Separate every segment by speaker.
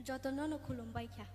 Speaker 1: যতনनो खुलुमबाय ख्या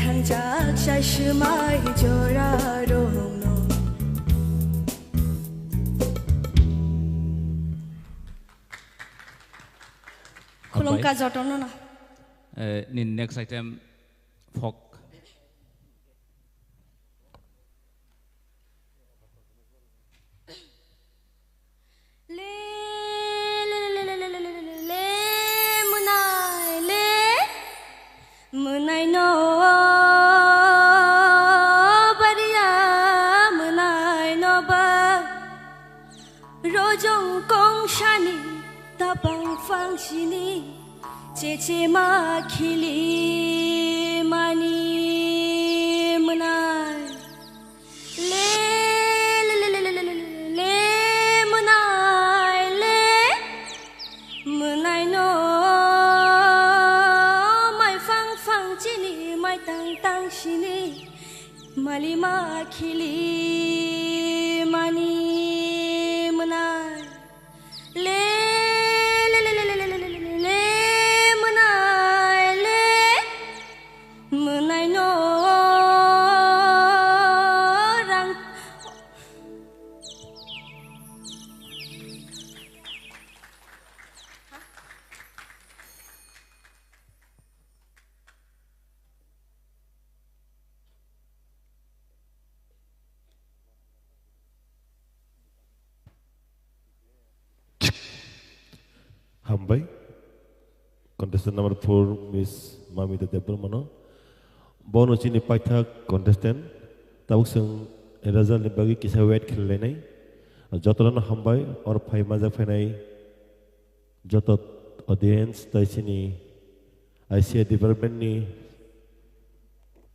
Speaker 1: ทั้งจากชายชื่อไม้โจราโรงโนคุณลงกาจอดตรงนั้นนะ
Speaker 2: นิน next item folk
Speaker 1: Menai no baria menai no ba rojong kong shani tabang fang sini cece ma khili mani menai le le le le le le le menai le menai no tang sini malima khili mani menai le le le le le le le le menai le menai no rang
Speaker 3: Hambai, contestant number 4, Miss Mamita Debbermano. Bonus ini paithak contestant, tabuk seng result ni bagi kisah wet khilai. Jotoran hambai or phai maja phainai jotot audience tai sini ICA development ni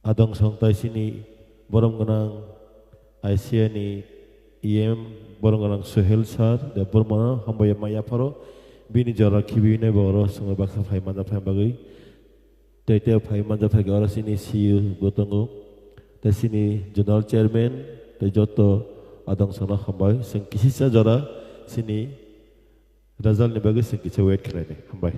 Speaker 3: adong song tai sini borong ganang ICA ni EM borong ganang Sohel sir Debbermano hambai maya paro bini jara kibi ne boro sungai baksa phai manja phai bagi tete phai manja phai gara sini CU gotongo te sini general chairman te joto adang sana hambai sing kisisa jara sini result ne bagi sing kisa wait khlai ne hambai